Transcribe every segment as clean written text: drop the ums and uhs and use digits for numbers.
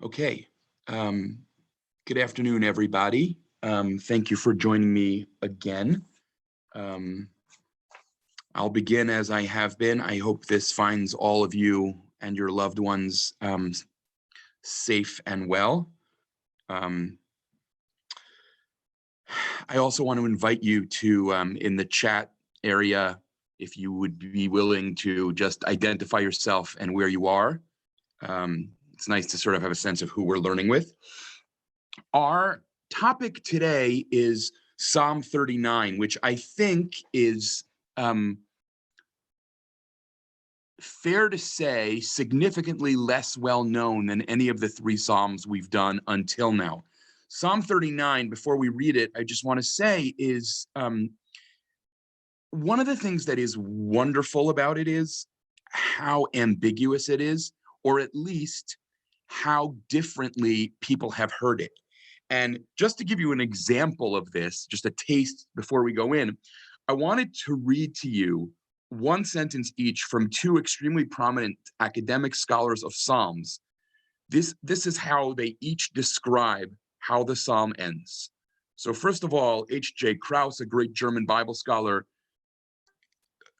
Okay. Good afternoon, everybody. Thank you for joining me again. I'll begin as I have been. I hope this finds all of you and your loved ones safe and well. I also want to invite you to, in the chat area, if you would be willing to just identify yourself and where you are. It's nice to sort of have a sense of who we're learning with. Our topic today is Psalm 39, which I think is fair to say significantly less well known than any of the three Psalms we've done until now. Psalm 39, before we read it, I just want to say is one of the things that is wonderful about it is how ambiguous it is, or at least how differently people have heard it. And just to give you an example of this, just a taste before we go in, I wanted to read to you one sentence each from two extremely prominent academic scholars of Psalms. This is how they each describe how the Psalm ends. So first of all, H.J. Krauss, a great German Bible scholar,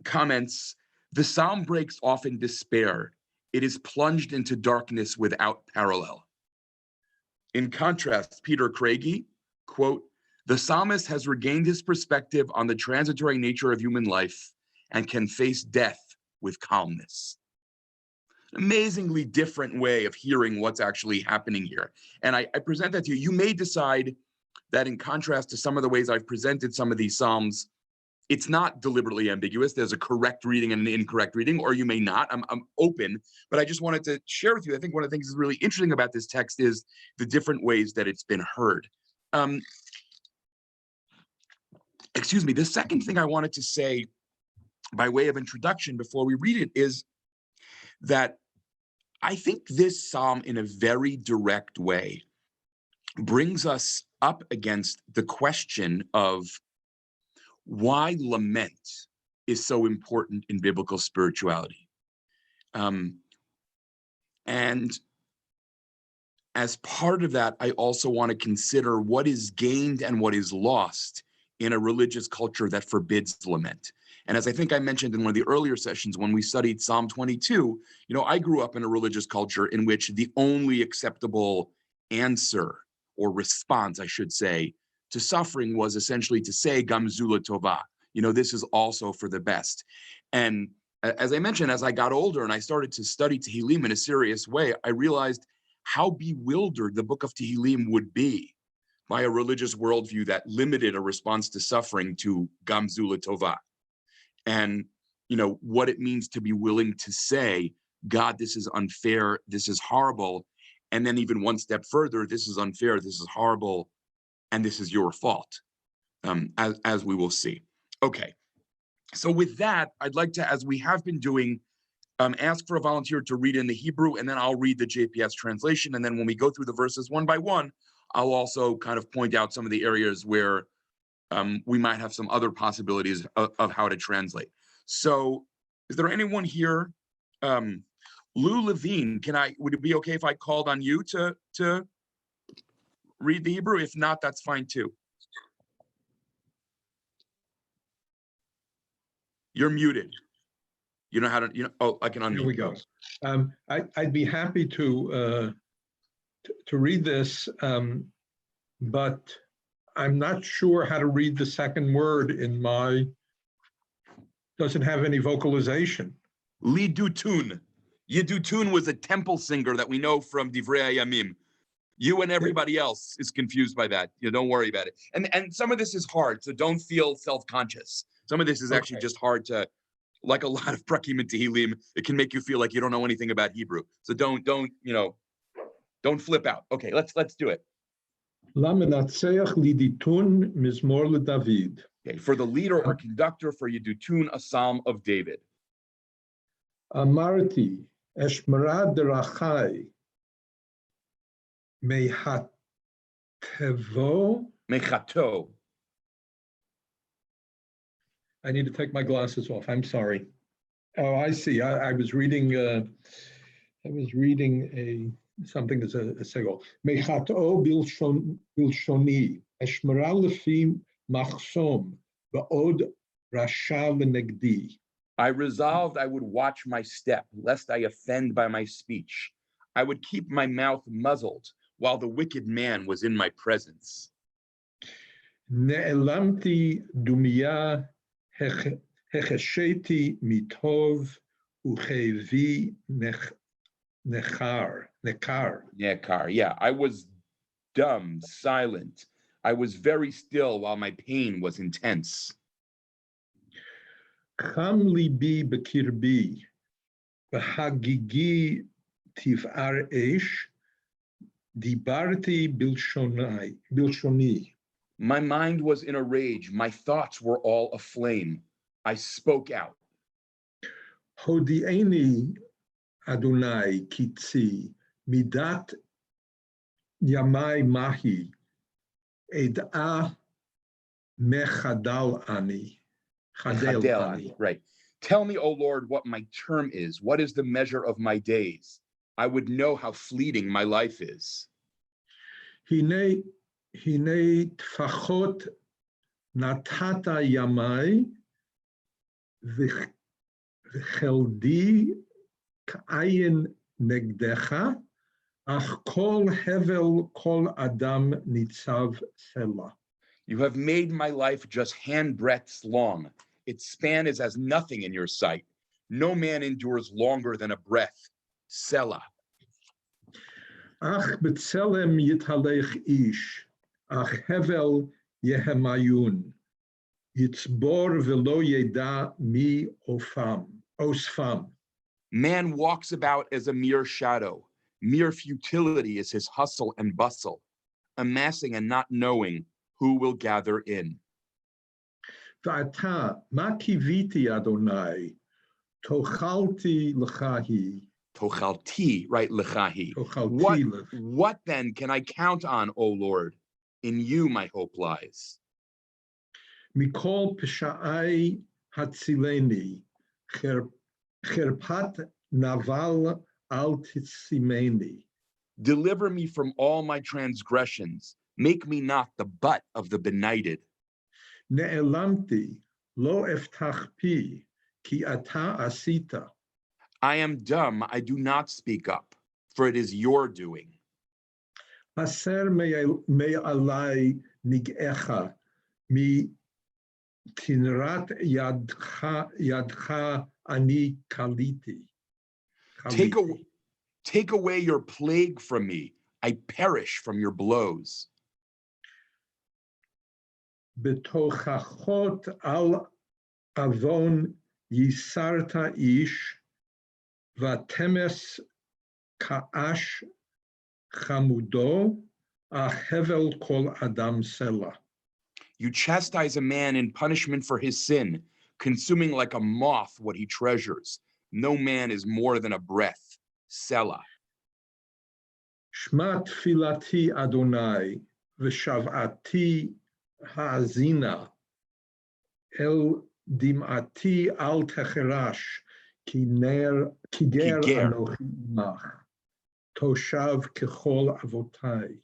comments, "The Psalm breaks off in despair. It is plunged into darkness without parallel." In contrast, Peter Craigie, quote, "The psalmist has regained his perspective on the transitory nature of human life and can face death with calmness." Amazingly different way of hearing what's actually happening here. And I present that to you. You may decide that in contrast to some of the ways I've presented some of these Psalms, it's not deliberately ambiguous. There's a correct reading and an incorrect reading, or you may not. I'm open, but I just wanted to share with you. I think one of the things that's really interesting about this text is the different ways that it's been heard. Excuse me. The second thing I wanted to say by way of introduction before we read it is that I think this Psalm, in a very direct way, brings us up against the question of why lament is so important in biblical spirituality. And as part of that, I also want to consider what is gained and what is lost in a religious culture that forbids lament. And as I think I mentioned in one of the earlier sessions when we studied Psalm 22, I grew up in a religious culture in which the only acceptable answer or response, I should say, to suffering was essentially to say, Gam Zula Tova, this is also for the best. And as I mentioned, as I got older and I started to study Tehillim in a serious way, I realized how bewildered the book of Tehillim would be by a religious worldview that limited a response to suffering to Gam Zula Tova. And, what it means to be willing to say, God, this is unfair, this is horrible. And then even one step further, this is unfair, this is horrible, and this is your fault, as we will see. Okay, so with that, I'd like to, as we have been doing, ask for a volunteer to read in the Hebrew, and then I'll read the JPS translation. And then when we go through the verses one by one, I'll also kind of point out some of the areas where we might have some other possibilities of how to translate. So is there anyone here? Lou Levine, would it be okay if I called on you to read the Hebrew? If not, that's fine too. You're muted. You know how to, oh, I can unmute. Here we go. I'd be happy to read this, but I'm not sure how to read the second word in doesn't have any vocalization. Lidutun. Yedutun was a temple singer that we know from Divrei Hayamim. You and everybody else is confused by that. Don't worry about it. And some of this is hard, so don't feel self-conscious. Some of this is actually just hard to, like a lot of prakim and tehillim, it can make you feel like you don't know anything about Hebrew. So don't flip out. Okay, let's do it. Okay, for the leader or conductor for Yedutun, a psalm of David. Amarti eshmara derachai mechato. I need to take my glasses off. I'm sorry. Oh, I see. I was reading I was reading something as a segol. Mechato bilshoni eshmara lefi machsom ba'od rasha v'negdi. I resolved I would watch my step, lest I offend by my speech. I would keep my mouth muzzled while the wicked man was in my presence. Ne'elamti dumia hechesheti mitov uchevi nekar. Yeah, I was dumb, silent. I was very still while my pain was intense. Cham libi bekirbi, behagigi tifar esh, dibarti bilshoni. My mind was in a rage. My thoughts were all aflame. I spoke out. Hodieni Adonai kitzi midat yamai mahi ed'a mechadal ani. Chadel ani, right. Tell me, O Lord, what my term is. What is the measure of my days? I would know how fleeting my life is. Hine tfachot natata yamai v'cheldi k'ayin negdecha ach kol hevel kol adam nitzav sela. You have made my life just handbreadths long. Its span is as nothing in your sight. No man endures longer than a breath. Selah. Ach b'tselem yithalech ish, ach hevel yehemayun, yitzbor v'lo yeda mi osfam. Man walks about as a mere shadow. Mere futility is his hustle and bustle, amassing and not knowing who will gather in. V'ata ma kiviti Adonai, tochalti l'chahi. Tochalti, right, lechahi. What then can I count on, O Lord? In you my hope lies. Mikol pesha'ai hatzileni, cherpat naval al titzimeni. Deliver me from all my transgressions. Make me not the butt of the benighted. Ne'elamti lo eftach pi ki ata asita. I am dumb, I do not speak up, for it is your doing. Haser me'alai nig'echa mi tinrat yadcha ani kaliti. Take away your plague from me. I perish from your blows. Betochachot al avon yisarta ish vatemes ka'ash chamudo ahevel kol adam sela. You chastise a man in punishment for his sin, consuming like a moth what he treasures. No man is more than a breath. Selah. Shma tfilati Adonai v'shavati ha'azina el dim'ati al techerash kiger anochi imach toshav kechol avotai.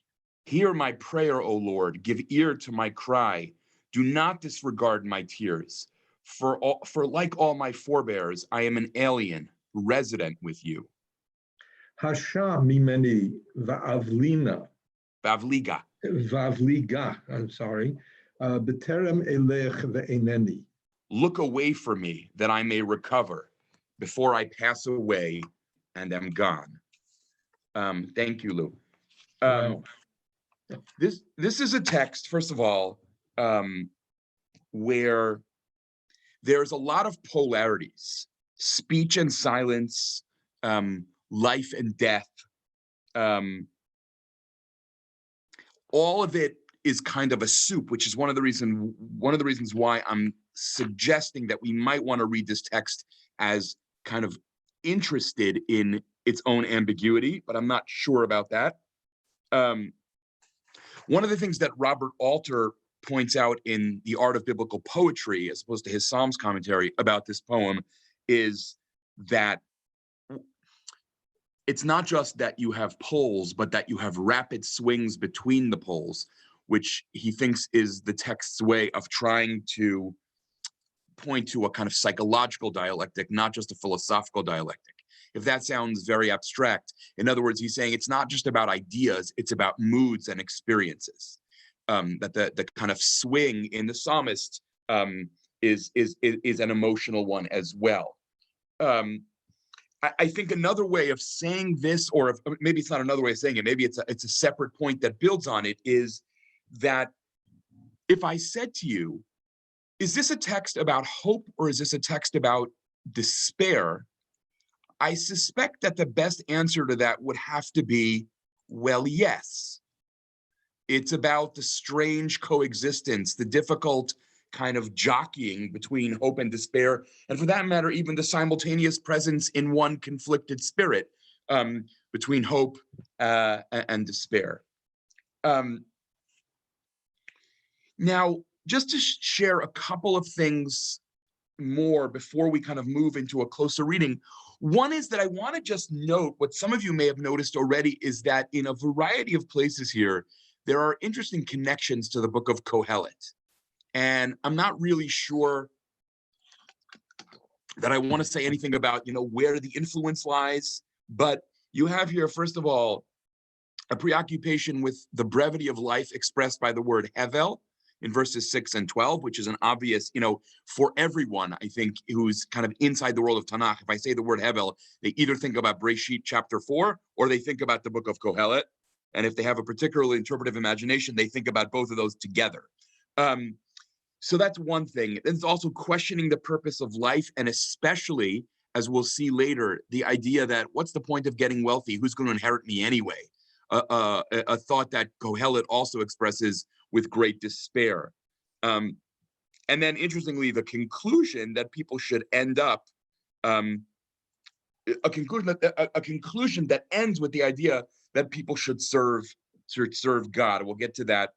Hear my prayer, O Lord. Give ear to my cry. Do not disregard my tears. For like all my forebears, I am an alien, resident with you. Hasha mimeni va'avliga, I'm sorry, b'terem elech ve'eneni. Look away from me that I may recover before I pass away and am gone. Thank you, Lou. Wow. This is a text, first of all, where there's a lot of polarities, speech and silence, life and death. All of it is kind of a soup, which is one of the reasons why I'm suggesting that we might want to read this text as kind of interested in its own ambiguity, but I'm not sure about that. One of the things that Robert Alter points out in The Art of Biblical Poetry, as opposed to his Psalms commentary about this poem, is that it's not just that you have poles, but that you have rapid swings between the poles, which he thinks is the text's way of trying to point to a kind of psychological dialectic, not just a philosophical dialectic. If that sounds very abstract, in other words, he's saying it's not just about ideas, it's about moods and experiences. That the kind of swing in the psalmist is an emotional one as well. I think another way of saying this, or if, maybe it's not another way of saying it, maybe it's a separate point that builds on it, is that if I said to you, is this a text about hope or is this a text about despair? I suspect that the best answer to that would have to be, well, yes. It's about the strange coexistence, the difficult kind of jockeying between hope and despair, and for that matter, even the simultaneous presence in one conflicted spirit between hope and despair. Now, just to share a couple of things more before we kind of move into a closer reading. One is that I want to just note what some of you may have noticed already is that in a variety of places here, there are interesting connections to the book of Kohelet. And I'm not really sure that I want to say anything about, where the influence lies, but you have here, first of all, a preoccupation with the brevity of life expressed by the word hevel in verses 6 and 12, which is an obvious, for everyone, I think, who's kind of inside the world of Tanakh. If I say the word hevel, they either think about Breshit chapter 4, or they think about the book of Kohelet. And if they have a particularly interpretive imagination, they think about both of those together. So that's one thing. There's also questioning the purpose of life, and especially, as we'll see later, the idea that what's the point of getting wealthy? Who's going to inherit me anyway? A thought that Kohelet also expresses with great despair. And then, interestingly, the conclusion that people should end up, a conclusion that ends with the idea that people should serve God. We'll get to that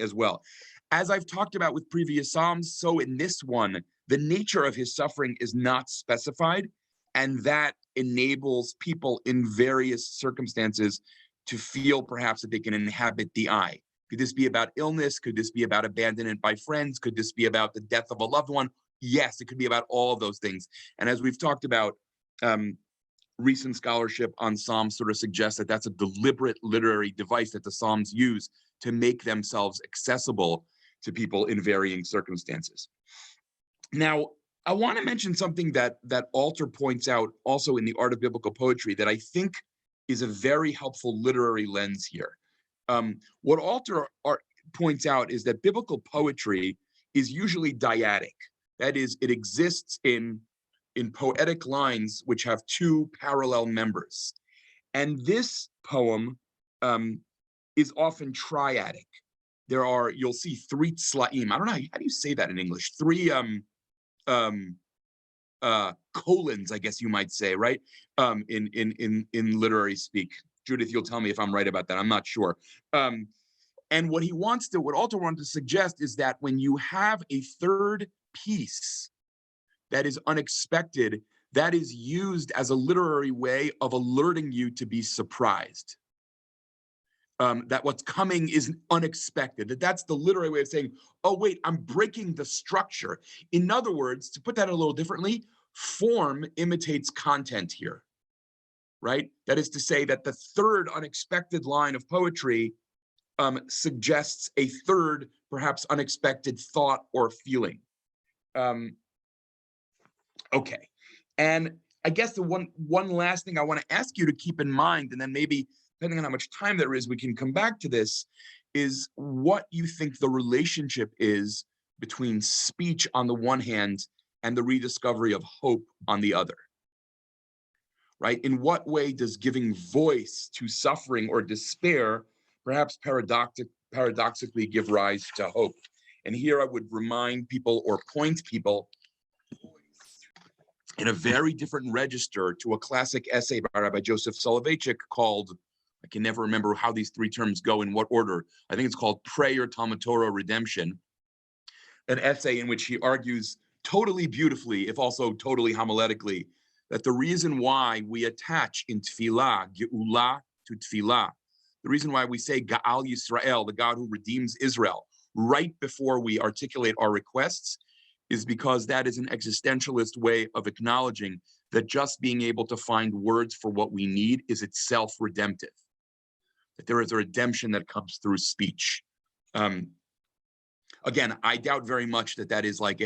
as well. As I've talked about with previous Psalms, so in this one, the nature of his suffering is not specified, and that enables people in various circumstances to feel perhaps that they can inhabit the eye. Could this be about illness? Could this be about abandonment by friends? Could this be about the death of a loved one? Yes, it could be about all of those things. And as we've talked about, recent scholarship on Psalms sort of suggests that that's a deliberate literary device that the Psalms use to make themselves accessible to people in varying circumstances. Now, I want to mention something that Alter points out also in The Art of Biblical Poetry that I think is a very helpful literary lens here. What Alter points out is that biblical poetry is usually dyadic. That is, it exists in poetic lines which have two parallel members. And this poem is often triadic. You'll see three tzlaim. I don't know, how do you say that in English? Three colons, I guess you might say, right? In literary speak. Judith, you'll tell me if I'm right about that. I'm not sure. And what Alter wanted to suggest is that when you have a third piece that is unexpected, that is used as a literary way of alerting you to be surprised. That what's coming is unexpected, that's the literary way of saying, oh, wait, I'm breaking the structure. In other words, to put that a little differently, form imitates content here, right? That is to say that the third unexpected line of poetry suggests a third, perhaps unexpected thought or feeling. Okay, and I guess the one last thing I want to ask you to keep in mind, and then maybe depending on how much time there is, we can come back to this, is what you think the relationship is between speech on the one hand and the rediscovery of hope on the other, right? In what way does giving voice to suffering or despair perhaps paradoxically give rise to hope? And here I would remind people or point people in a very different register to a classic essay by Rabbi Joseph Soloveitchik called, I can never remember how these three terms go in what order. I think it's called Prayer, Talmud Torah, Redemption, an essay in which he argues totally beautifully, if also totally homiletically, that the reason why we attach in tefillah, geula to tefillah, the reason why we say Ga'al Yisrael, the God who redeems Israel, right before we articulate our requests, is because that is an existentialist way of acknowledging that just being able to find words for what we need is itself redemptive, that there is a redemption that comes through speech. Again, I doubt very much that that is like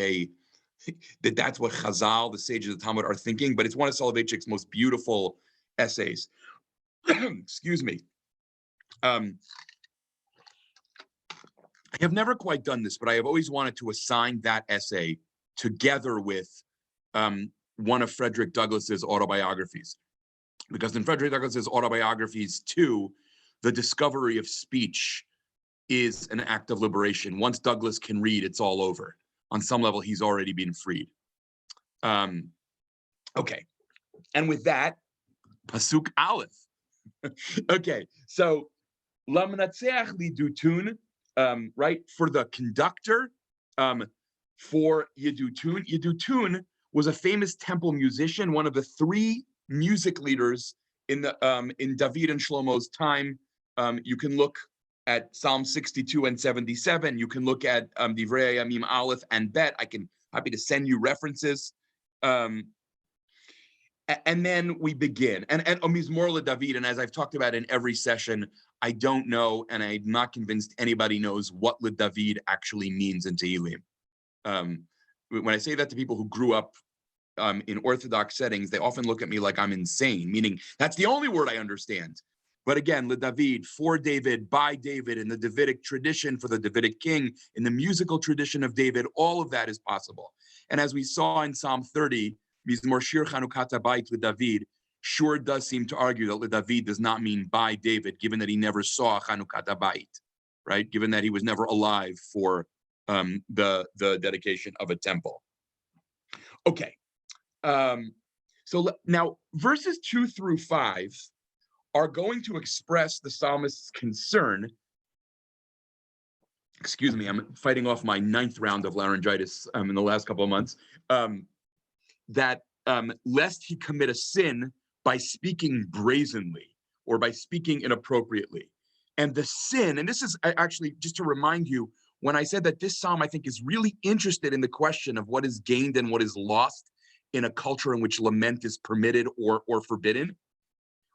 that's what Chazal, the sages of the Talmud, are thinking, but it's one of Soloveitchik's most beautiful essays. Excuse me. I have never quite done this, but I have always wanted to assign that essay together with one of Frederick Douglass's autobiographies, because in Frederick Douglass's autobiographies too, the discovery of speech is an act of liberation. Once Douglass can read, it's all over. On some level, he's already been freed. Okay, and with that, Pasuk Aleph. Okay, so Lamnatseach lidutun, right, for the conductor, for Yedutun. Yedutun was a famous temple musician, one of the three music leaders in David and Shlomo's time. You can look at Psalm 62 and 77. You can look at Divrei Yamim Aleph and Bet. Happy to send you references. And then we begin. And Mizmor LeDavid, and as I've talked about in every session, I don't know, and I'm not convinced anybody knows what LeDavid actually means in Tehillim. When I say that to people who grew up in Orthodox settings, they often look at me like I'm insane, meaning that's the only word I understand. But again, LeDavid, for David, by David, in the Davidic tradition, for the Davidic king, in the musical tradition of David, all of that is possible. And as we saw in Psalm 30, Mizmor Shir Chanukat Habayit LeDavid, sure does seem to argue that LeDavid does not mean by David, given that he never saw Chanukat Habayit, right? Given that he was never alive for the dedication of a temple. Okay, so now verses 2 through 5 are going to express the psalmist's concern. Excuse me, I'm fighting off my 9th round of laryngitis in the last couple of months. That lest he commit a sin by speaking brazenly or by speaking inappropriately. And the sin, and this is actually just to remind you, when I said that this psalm, I think, is really interested in the question of what is gained and what is lost in a culture in which lament is permitted or forbidden.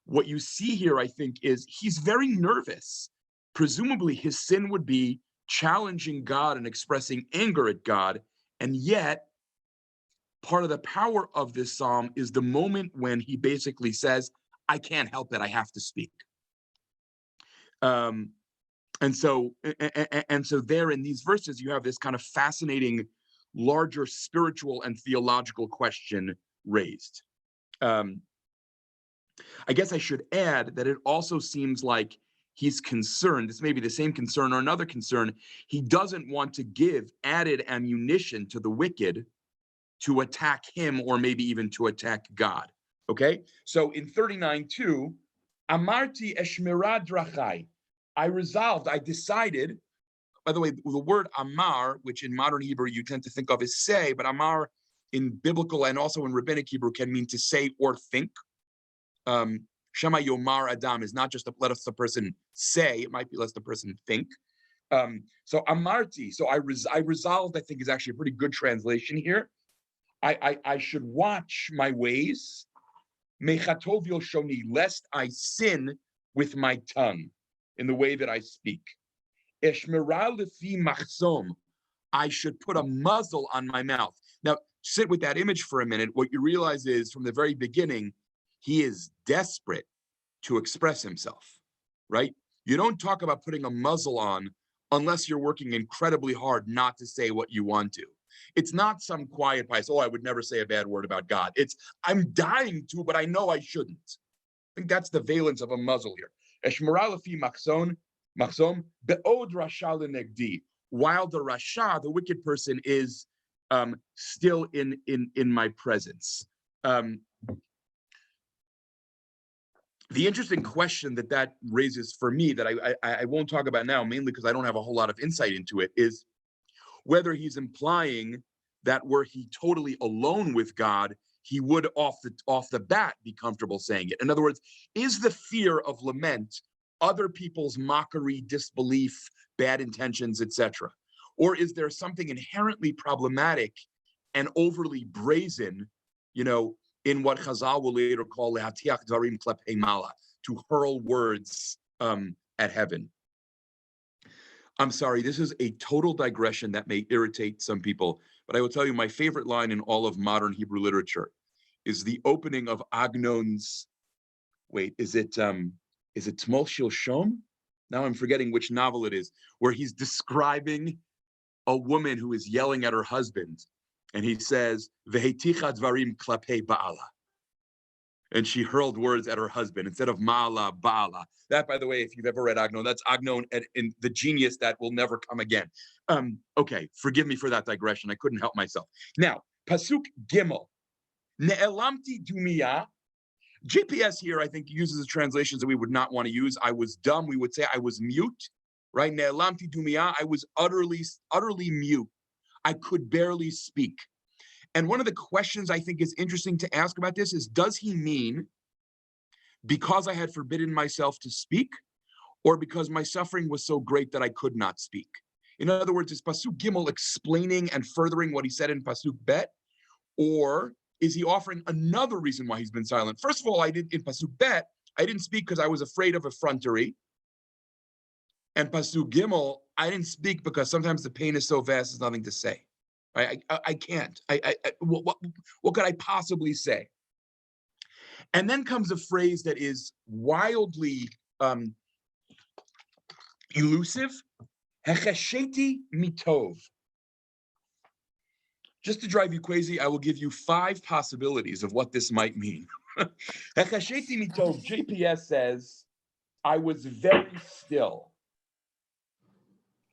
What you see here, I think, is he's very nervous. Presumably, his sin would be challenging God and expressing anger at God. And yet, part of the power of this psalm is the moment when he basically says, I can't help it, I have to speak. And so there in these verses, you have this kind of fascinating, larger spiritual and theological question raised. I guess I should add that it also seems like he's concerned, this may be the same concern or another concern, he doesn't want to give added ammunition to the wicked to attack him or maybe even to attack God, okay? So in 39:2, Amarti eshmirad drachai, I decided, by the way, the word amar, which in modern Hebrew you tend to think of as say, but amar in biblical and also in rabbinic Hebrew can mean to say or think. Shema Yomar Adam is not just to let the person say, it might be let the person think. So Amarti, so I resolved, I think is actually a pretty good translation here. I should watch my ways, Mechatov Yoshoni, lest I sin with my tongue in the way that I speak. Eshmera lefi machzom, I should put a muzzle on my mouth. Now, sit with that image for a minute. What you realize is from the very beginning, he is desperate to express himself, right? You don't talk about putting a muzzle on unless you're working incredibly hard not to say what you want to. It's not some quiet piece, I would never say a bad word about God. It's, I'm dying to, but I know I shouldn't. I think that's the valence of a muzzle here. Eshmera lefi machzom be'od rasha lenegdi, while the rasha, the wicked person, is still in my presence. The interesting question that raises for me that I won't talk about now, mainly because I don't have a whole lot of insight into it, is whether he's implying that were he totally alone with God, he would off the bat be comfortable saying it. In other words, is the fear of lament other people's mockery, disbelief, bad intentions, etc.? Or is there something inherently problematic and overly brazen, in what Chazal will later call le'hatiach dvarim klepei mala, to hurl words at heaven? I'm sorry, this is a total digression that may irritate some people, but I will tell you my favorite line in all of modern Hebrew literature is the opening of Agnon's, is it Tmol Shilshom? Now I'm forgetting which novel it is, where he's describing a woman who is yelling at her husband, and he says, Veheticha dvarim klapei ba'ala. And she hurled words at her husband instead of ma'ala, ba'ala. That, by the way, if you've ever read Agnon, that's Agnon and the genius that will never come again. Okay, forgive me for that digression. I couldn't help myself. Now, Pasuk Gimel. Ne'elamti dumiyah. GPS here, I think, uses translations that we would not want to use. I was dumb. We would say I was mute, right? Ne'elamti dumiyah. I was utterly mute. I could barely speak. And one of the questions I think is interesting to ask about this is, does he mean because I had forbidden myself to speak, or because my suffering was so great that I could not speak? In other words, is Pasuk Gimel explaining and furthering what he said in Pasuk Bet, or is he offering another reason why he's been silent? First of all, in Pasuk Bet, I didn't speak because I was afraid of effrontery. And Pasuk Gimel, I didn't speak because sometimes the pain is so vast, there's nothing to say. I can't. What could I possibly say? And then comes a phrase that is wildly elusive. Hechesheti mitov. Just to drive you crazy, I will give you 5 possibilities of what this might mean. Hechesheti mitov. JPS says, I was very still.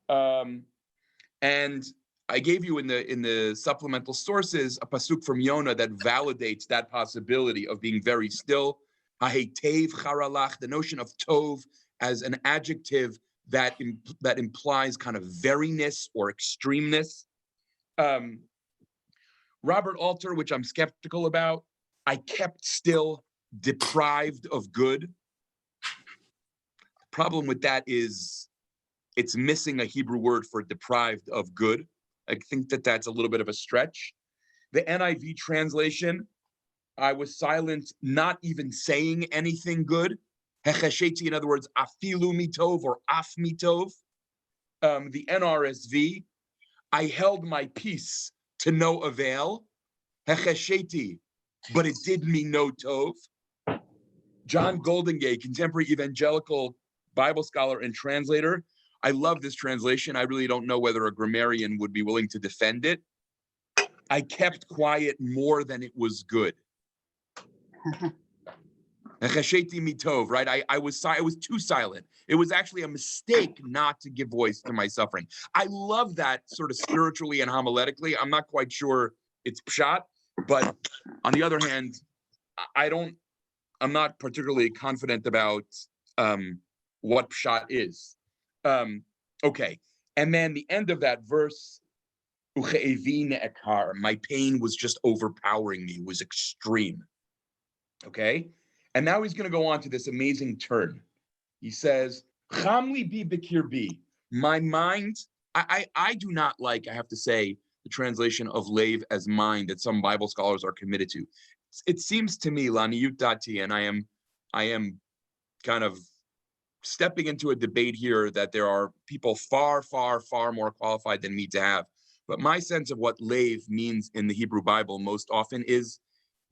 And I gave you in the supplemental sources a pasuk from Yonah that validates that possibility of being very still. Hahetev charalach, the notion of tov as an adjective that implies kind of veriness or extremeness. Robert Alter, which I'm skeptical about, I kept still, deprived of good. The problem with that is it's missing a Hebrew word for deprived of good. I think that's a little bit of a stretch. The NIV translation, I was silent, not even saying anything good. Hechesheti, in other words, afilu mitov or af mitov. The NRSV, I held my peace to no avail. Hechesheti, but it did me no tov. John Goldingay, contemporary evangelical Bible scholar and translator, I love this translation. I really don't know whether a grammarian would be willing to defend it. I kept quiet more than it was good. Chesheti mitov, right? I was too silent. It was actually a mistake not to give voice to my suffering. I love that sort of spiritually and homiletically. I'm not quite sure it's pshat, but on the other hand, I'm not particularly confident about what pshat is. Okay, and then the end of that verse, my pain was just overpowering me, it was extreme. Okay, and now he's going to go on to this amazing turn. He says, Chamli bi bikir bi, my mind, I do not like, I have to say, the translation of lave as mind that some Bible scholars are committed to. It seems to me, laniyut dati, and I am kind of stepping into a debate here that there are people far, far, far more qualified than me to have. But my sense of what lave means in the Hebrew Bible most often is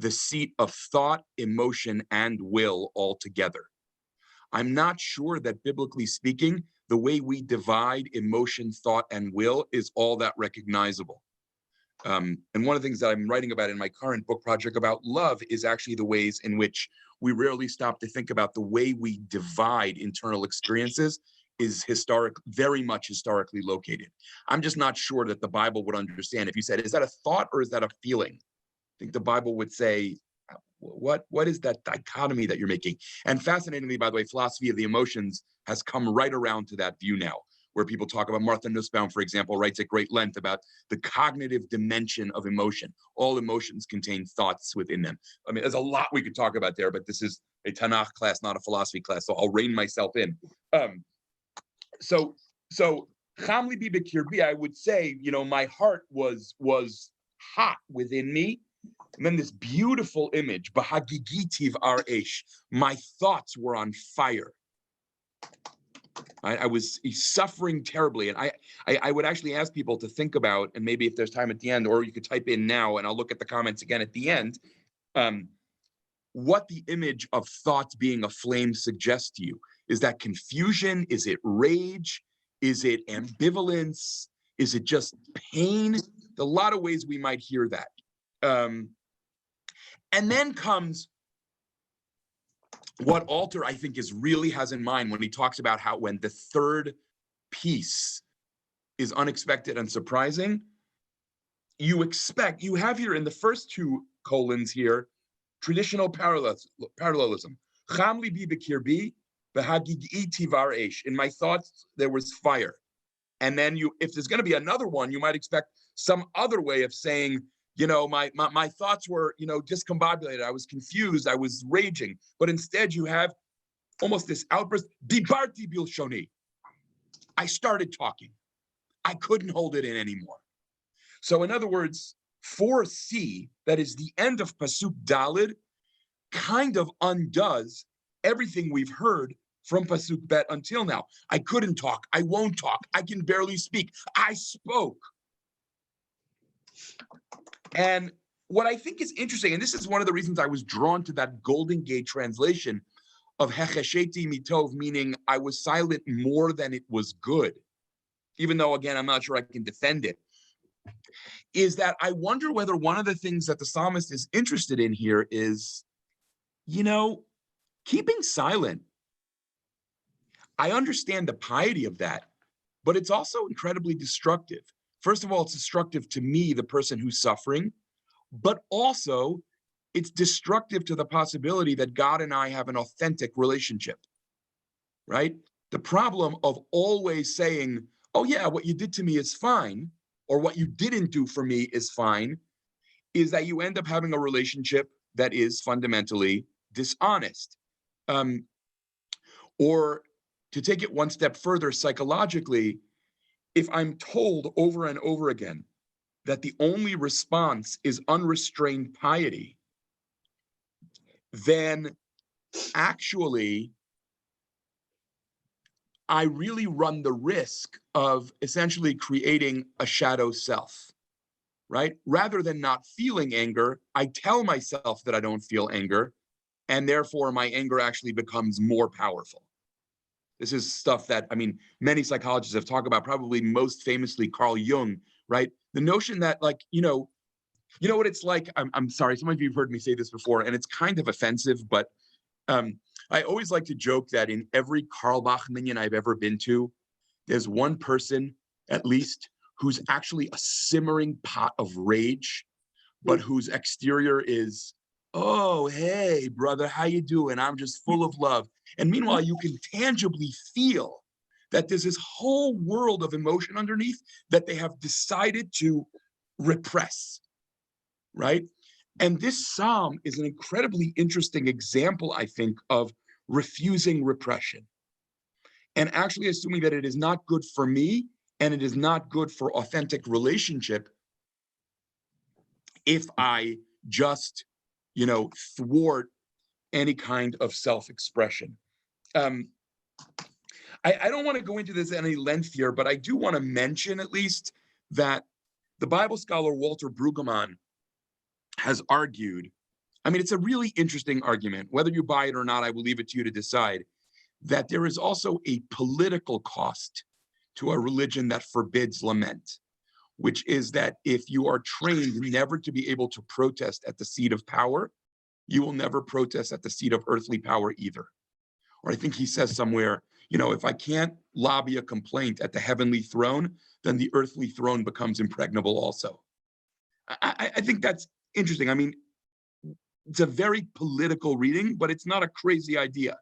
the seat of thought, emotion, and will all together. I'm not sure that biblically speaking, the way we divide emotion, thought, and will is all that recognizable. And one of the things that I'm writing about in my current book project about love is actually the ways in which we rarely stop to think about the way we divide internal experiences is very much historically located. I'm just not sure that the Bible would understand if you said, is that a thought or is that a feeling? I think the Bible would say, what is that dichotomy that you're making? And fascinatingly, by the way, philosophy of the emotions has come right around to that view now, where people talk about. Martha Nussbaum, for example, writes at great length about the cognitive dimension of emotion. All emotions contain thoughts within them. I mean, there's a lot we could talk about there, but this is a Tanakh class, not a philosophy class, so I'll rein myself in. So Cham libi b'kirbi, I would say, my heart was hot within me. And then this beautiful image, Bahagigitiv Aresh, my thoughts were on fire. I was suffering terribly. And I would actually ask people to think about, and maybe if there's time at the end, or you could type in now, and I'll look at the comments again at the end, what the image of thoughts being a flame suggests to you. Is that confusion? Is it rage? Is it ambivalence? Is it just pain? A lot of ways we might hear that. And then comes what Alter, I think, really has in mind when he talks about how when the third piece is unexpected and surprising, you have here in the first two colons here, traditional parallelism. Cham libi b'kirbi, v'hagig'i tivar esh. In my thoughts, there was fire. And then if there's going to be another one, you might expect some other way of saying, my thoughts were, discombobulated. I was confused. I was raging. But instead, you have almost this outburst. Dibarti bilshoni. I started talking. I couldn't hold it in anymore. So in other words, 4C, that is the end of Pasuk Dalid, kind of undoes everything we've heard from Pasuk Bet until now. I couldn't talk. I won't talk. I can barely speak. I spoke. And what I think is interesting, and this is one of the reasons I was drawn to that Golden Gate translation of Hechesheti Mitov, meaning I was silent more than it was good, even though, again, I'm not sure I can defend it, is that I wonder whether one of the things that the psalmist is interested in here is, keeping silent. I understand the piety of that, but it's also incredibly destructive. First of all, it's destructive to me, the person who's suffering, but also it's destructive to the possibility that God and I have an authentic relationship, right? The problem of always saying, oh yeah, what you did to me is fine, or what you didn't do for me is fine, is that you end up having a relationship that is fundamentally dishonest. Or to take it one step further psychologically, if I'm told over and over again that the only response is unrestrained piety, then actually I really run the risk of essentially creating a shadow self, right? Rather than not feeling anger, I tell myself that I don't feel anger, and therefore my anger actually becomes more powerful. This is stuff that, many psychologists have talked about, probably most famously Carl Jung, right? The notion that, you know what it's like, I'm sorry, some of you have heard me say this before, and it's kind of offensive, but I always like to joke that in every Carlebach minyan I've ever been to, there's one person, at least, who's actually a simmering pot of rage, but whose exterior is, oh, hey, brother, how you doing? I'm just full of love. And meanwhile, you can tangibly feel that there's this whole world of emotion underneath that they have decided to repress, right? And this psalm is an incredibly interesting example, I think, of refusing repression and actually assuming that it is not good for me and it is not good for authentic relationship if I just, thwart any kind of self-expression. I don't want to go into this any length here, but I do want to mention at least that the Bible scholar Walter Brueggemann has argued, it's a really interesting argument. Whether you buy it or not, I will leave it to you to decide, that there is also a political cost to a religion that forbids lament, which is that if you are trained never to be able to protest at the seat of power, you will never protest at the seat of earthly power either. Or I think he says somewhere, if I can't lobby a complaint at the heavenly throne, then the earthly throne becomes impregnable also. I think that's interesting. It's a very political reading, but it's not a crazy idea.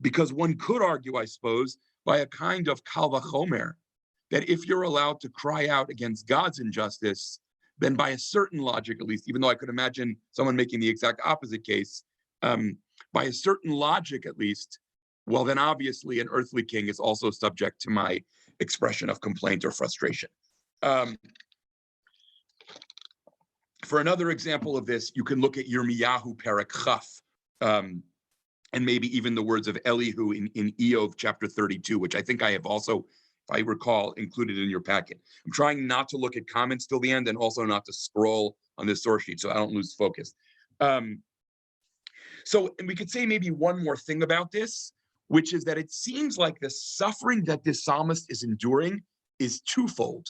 Because one could argue, I suppose, by a kind of kal vachomer, that if you're allowed to cry out against God's injustice, then by a certain logic, at least, even though I could imagine someone making the exact opposite case, by a certain logic, at least, well, then obviously an earthly king is also subject to my expression of complaint or frustration. For another example of this, you can look at Yirmiyahu Perek Chaf, and maybe even the words of Elihu in Eov chapter 32, which I think I have also, if I recall, included in your packet. I'm trying not to look at comments till the end and also not to scroll on this source sheet so I don't lose focus. So and we could say maybe one more thing about this, which is that it seems like the suffering that this psalmist is enduring is twofold.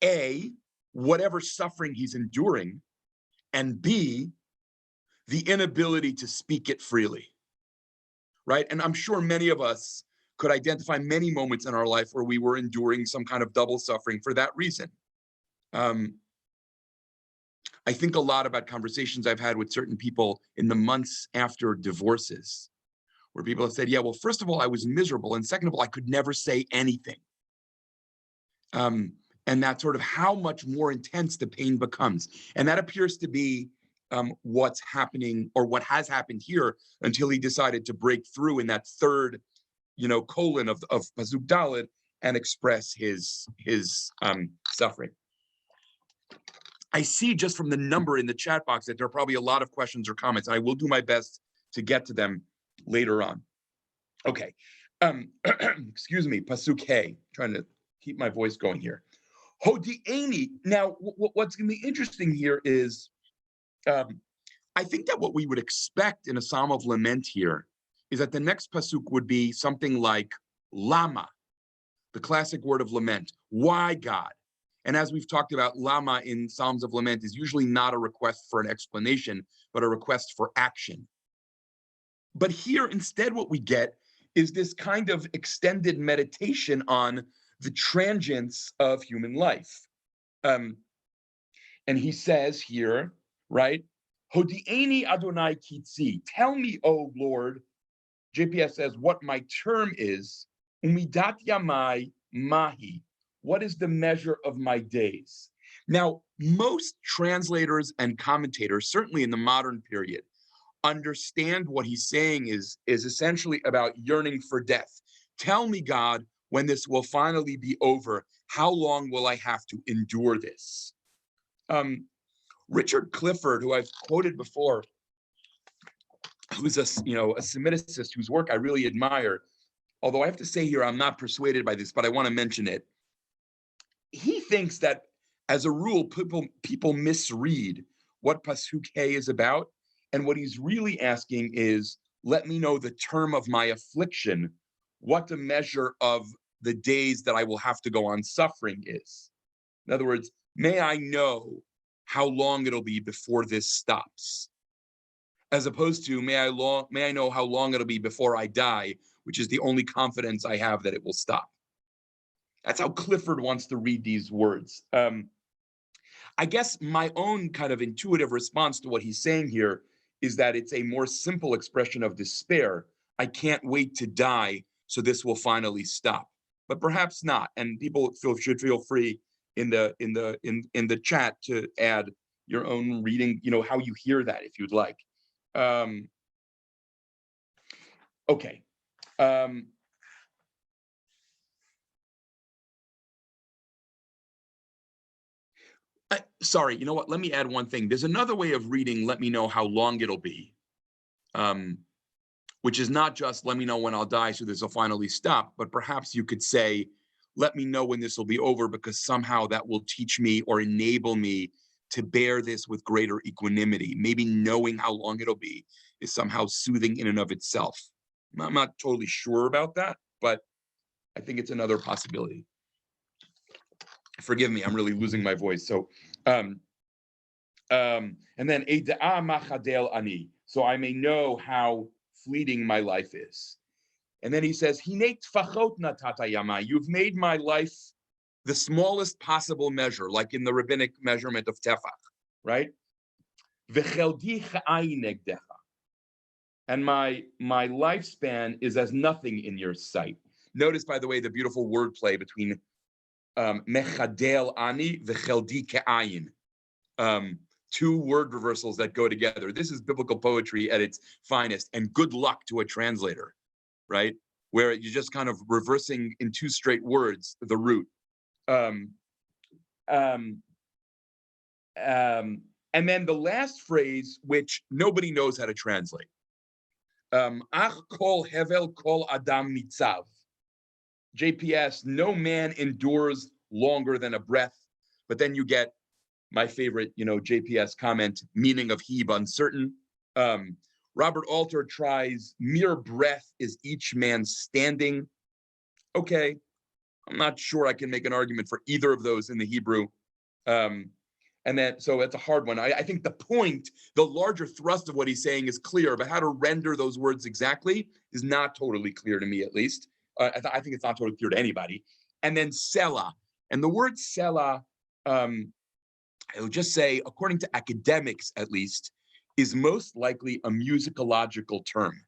A, whatever suffering he's enduring, and B, the inability to speak it freely, right? And I'm sure many of us could identify many moments in our life where we were enduring some kind of double suffering for that reason. I think a lot about conversations I've had with certain people in the months after divorces, where people have said, yeah, well, first of all, I was miserable. And second of all, I could never say anything. And that's sort of how much more intense the pain becomes. And that appears to be what's happening, or what has happened here, until he decided to break through in that third, colon of Pasuk Dalet and express his suffering. I see just from the number in the chat box that there are probably a lot of questions or comments, and I will do my best to get to them later on. Okay, excuse me, Pasuk Hey, trying to keep my voice going here. Hodi'eni. Now, what's going to be interesting here is, I think that what we would expect in a psalm of lament here is that the next pasuk would be something like lama, the classic word of lament. Why, God? And as we've talked about, lama in psalms of lament is usually not a request for an explanation, but a request for action. But here, instead, what we get is this kind of extended meditation on the transience of human life. And he says here, right? Hodi'eni Adonai kitzi. Tell me, O Lord, JPS says, what my term is. Umidat yamai mahi. What is the measure of my days? Now, most translators and commentators, certainly in the modern period, understand what he's saying is essentially about yearning for death. Tell me, God, when this will finally be over, how long will I have to endure this? Richard Clifford, who I've quoted before, who's a Semiticist whose work I really admire, although I have to say here I'm not persuaded by this, but I want to mention it. He thinks that, as a rule, people misread what Pasuk Hey is about, and what he's really asking is, let me know the term of my affliction, what the measure of the days that I will have to go on suffering is. In other words, may I know how long it'll be before this stops, as opposed to may I know how long it'll be before I die, which is the only confidence I have that it will stop. That's how Clifford wants to read these words. I guess my own kind of intuitive response to what he's saying here is that it's a more simple expression of despair. I can't wait to die, so this will finally stop. But perhaps not. And people should feel free in the chat to add your own reading, how you hear that, if you'd like. Okay. Sorry, you know what? Let me add one thing. There's another way of reading, let me know how long it'll be, which is not just let me know when I'll die so this will finally stop, but perhaps you could say, let me know when this will be over because somehow that will teach me or enable me to bear this with greater equanimity. Maybe knowing how long it'll be is somehow soothing in and of itself. I'm not totally sure about that, but I think it's another possibility. Forgive me, I'm really losing my voice. So, and then Eida'a machadel ani, so I may know how fleeting my life is. And then he says, Hinei tfachot natata yamai, you've made my life the smallest possible measure, like in the rabbinic measurement of tefach, right? V'cheldi cha'ai negdecha, and my lifespan is as nothing in your sight. Notice, by the way, the beautiful wordplay between mechadel ani v'cheldi ke'ayin. Two word reversals that go together. This is biblical poetry at its finest, and good luck to a translator, right? Where you're just kind of reversing in two straight words the root. And then the last phrase, which nobody knows how to translate. Ach kol hevel kol adam nitzav. JPS, no man endures longer than a breath. But then you get my favorite, JPS comment, meaning of Heb uncertain. Robert Alter tries, mere breath is each man standing. Okay, I'm not sure I can make an argument for either of those in the Hebrew. And then, so it's a hard one. I think the point, the larger thrust of what he's saying is clear, but how to render those words exactly is not totally clear to me, at least. I think it's not totally clear to anybody. And then Selah. And the word Selah, I would just say, according to academics at least, is most likely a musicological term,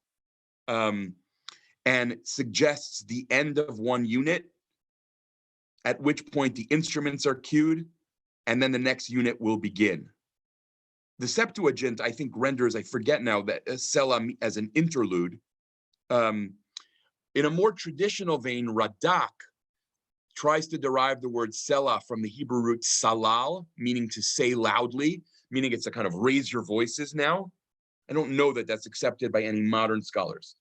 and suggests the end of one unit, at which point the instruments are cued, and then the next unit will begin. The Septuagint, I think, renders, I forget now, that Selah as an interlude. In a more traditional vein, Radak tries to derive the word Selah from the Hebrew root salal, meaning to say loudly, meaning it's a kind of raise your voices now. I don't know that that's accepted by any modern scholars.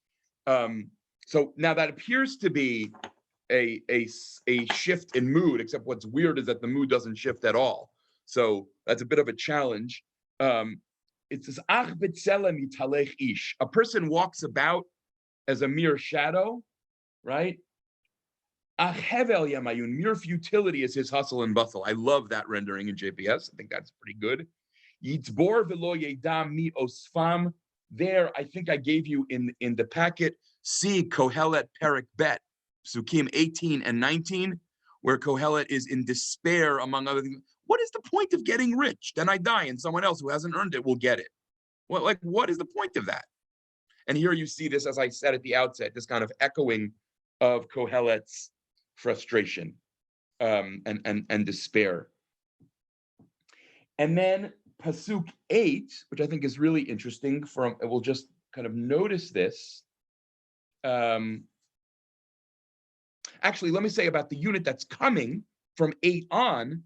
So now that appears to be a shift in mood, except what's weird is that the mood doesn't shift at all. So that's a bit of a challenge. It says, Ach b'tzelem yitalech ish. A person walks about as a mere shadow, right? Ach hevel yamayun, mere futility is his hustle and bustle. I love that rendering in JPS. I think that's pretty good. Yitzbor v'lo yedam mi osfam. There, I think I gave you in the packet, see Kohelet Perek Bet, Psukim 18 and 19, where Kohelet is in despair, among other things. What is the point of getting rich? Then I die and someone else who hasn't earned it will get it. Well, what is the point of that? And here you see this, as I said at the outset, this kind of echoing of Kohelet's frustration and despair. And then Pasuk 8, which I think is really interesting, we'll just kind of notice this. Actually, let me say about the unit that's coming from 8 on,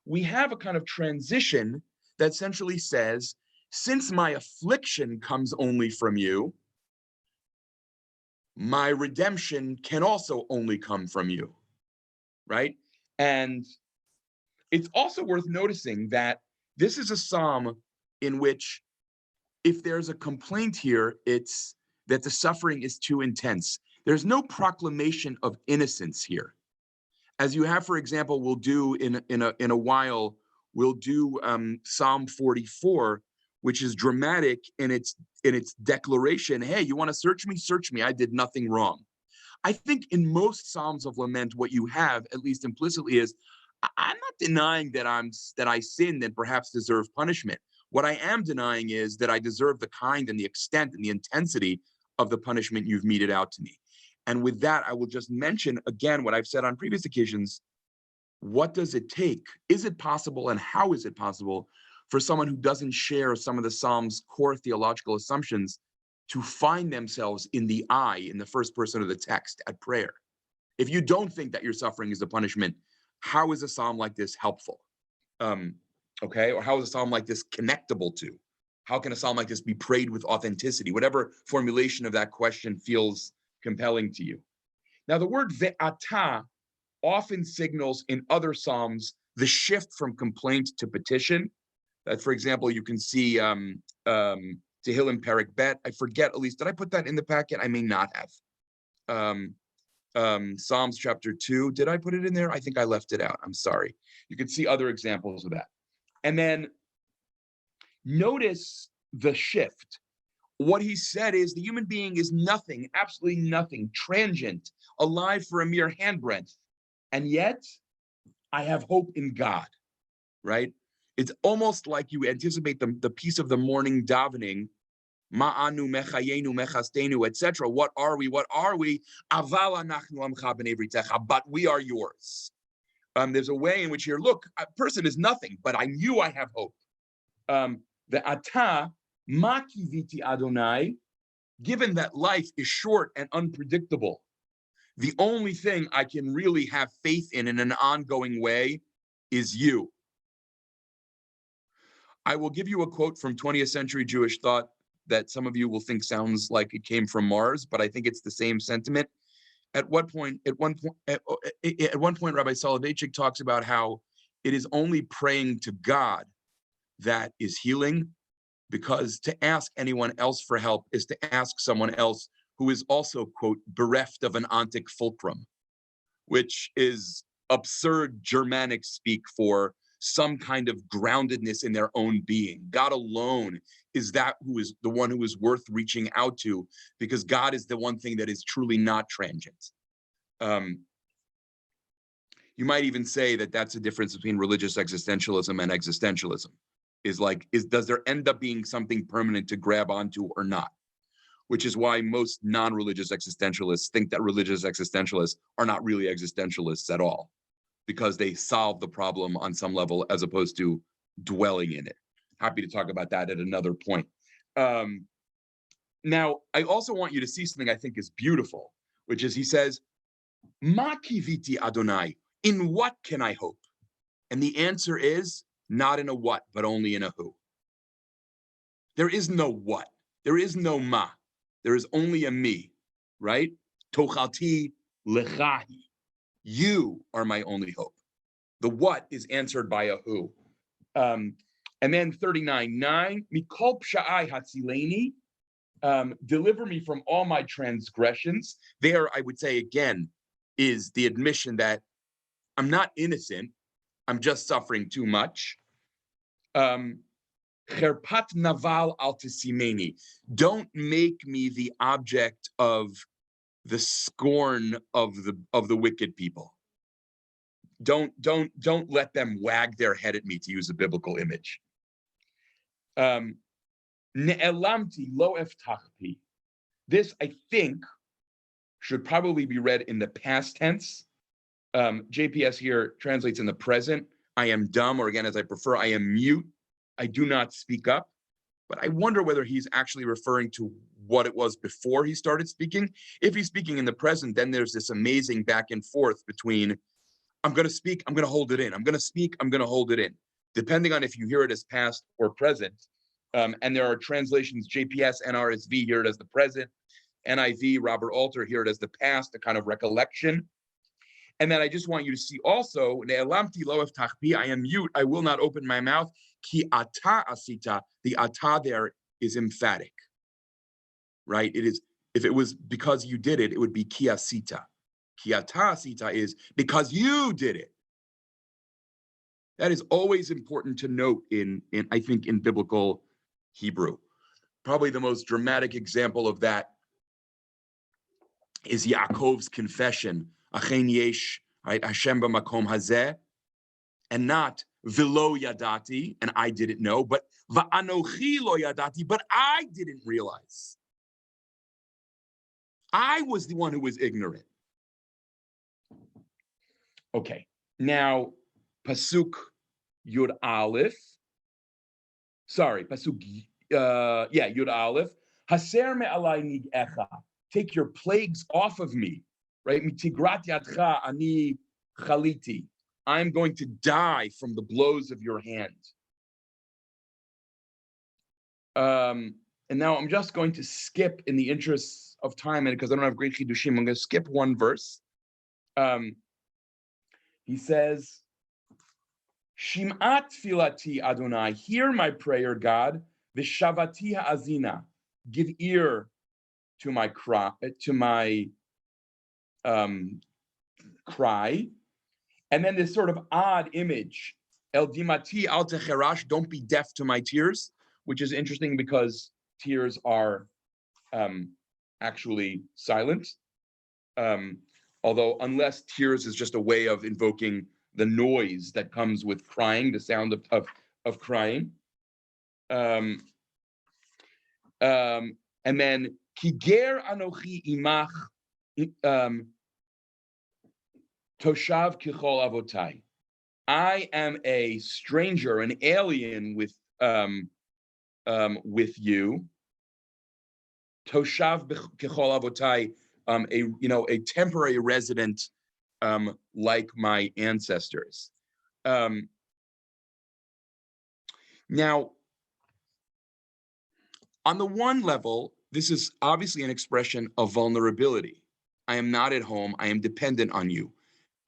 we have a kind of transition that essentially says, since my affliction comes only from you, my redemption can also only come from you, right? And it's also worth noticing that this is a psalm in which, if there's a complaint here, it's that the suffering is too intense. There's no proclamation of innocence here. As you have, for example, we'll do in a while, we'll do Psalm 44, which is dramatic in its declaration. Hey, you want to search me? Search me. I did nothing wrong. I think in most Psalms of lament, what you have, at least implicitly, is I'm not denying that I sinned and perhaps deserve punishment. What I am denying is that I deserve the kind and the extent and the intensity of the punishment you've meted out to me. And with that, I will just mention again what I've said on previous occasions. What does it take? Is it possible, and how is it possible for someone who doesn't share some of the Psalm's core theological assumptions to find themselves in the I, in the first person of the text at prayer? If you don't think that your suffering is a punishment, how is a psalm like this helpful? Okay, or how is a psalm like this connectable to? How can a psalm like this be prayed with authenticity? Whatever formulation of that question feels compelling to you. Now, the word ve'ata often signals in other psalms the shift from complaint to petition. That, for example, you can see Tehillim Perek Bet. I forget, at least, did I put that in the packet? I may not have. Psalms chapter 2, did I put it in there? I think I left it out. I'm sorry. You can see other examples of that. And then notice the shift. What he said is the human being is nothing, absolutely nothing, transient, alive for a mere handbreadth. And yet, I have hope in God, right? It's almost like you anticipate the piece of the morning davening Ma'anu mechayenu mechastenu, etc. What are we? What are we? Aval anachnu amcha b'nei britecha, but we are yours. There's a way in which here, look, a person is nothing, but I knew I have hope. The ata ma kiviti Adonai, given that life is short and unpredictable, the only thing I can really have faith in an ongoing way is you. I will give you a quote from 20th century Jewish thought that some of you will think sounds like it came from Mars, but I think it's the same sentiment. At one point, Rabbi Soloveitchik talks about how it is only praying to God that is healing, because to ask anyone else for help is to ask someone else who is also, quote, bereft of an ontic fulcrum, which is absurd Germanic speak for some kind of groundedness in their own being. God alone is that who is the one who is worth reaching out to, because God is the one thing that is truly not transient. You might even say that that's a difference between religious existentialism and existentialism. Does there end up being something permanent to grab onto or not? Which is why most non-religious existentialists think that religious existentialists are not really existentialists at all, because they solve the problem on some level as opposed to dwelling in it. Happy to talk about that at another point. Now, I also want you to see something I think is beautiful, which is he says, Ma kiviti Adonai, in what can I hope? And the answer is not in a what, but only in a who. There is no what, there is no ma, there is only a me, right? Tochalti lechahi. You are my only hope. The what is answered by a who. And then 39:9, mikol psha'ai hatzileni, deliver me from all my transgressions. There, I would say again, is the admission that I'm not innocent, I'm just suffering too much. Cherpat naval al tisimeni. Don't make me the object of the scorn of the wicked people. Don't let them wag their head at me, to use a biblical image. Ne'elamti lo eftachpi. This, I think, should probably be read in the past tense. JPS here translates in the present. I am dumb, or again, as I prefer, I am mute. I do not speak up. But I wonder whether he's actually referring to what it was before he started speaking. If he's speaking in the present, then there's this amazing back and forth between I'm going to speak, I'm going to hold it in. I'm going to speak, I'm going to hold it in. Depending on if you hear it as past or present. And there are translations, JPS, NRSV, hear it as the present. NIV, Robert Alter, hear it as the past, a kind of recollection. And then I just want you to see also, Ne'elamti lo eftachpi, I am mute, I will not open my mouth. Ki ata asita, the ata there is emphatic, right? It is, if it was because you did it, it would be ki asita. Ki ata asita is because you did it. That is always important to note in I think, in biblical Hebrew. Probably the most dramatic example of that is Yaakov's confession, Achen yesh, right? Hashem b'makom hazeh, and not v'lo yadati, and I didn't know, but va'anochi lo yadati, but I didn't realize. I was the one who was ignorant. Okay, now pasuk Yud Aleph. Sorry, pasuk Yud Aleph. Haser me'alai nig'echa. Take your plagues off of me, right? Mitigrat yadcha ani chaliti. I'm going to die from the blows of your hand. And now I'm just going to skip, in the interests of time, and because I don't have great chidushim, I'm going to skip one verse. He says, Shim'at filati Adonai, hear my prayer, God. V'shavati ha'azina, give ear to my cry, cry. And then this sort of odd image, El dimati al techerash, don't be deaf to my tears, which is interesting because tears are actually silent. Although unless tears is just a way of invoking the noise that comes with crying, the sound of crying. And then ki ger anochi imach toshav kichol avotai. I am a stranger, an alien with you. Toshav kichol avotai, a temporary resident, like my ancestors. Now, on the one level, this is obviously an expression of vulnerability. I am not at home. I am dependent on you.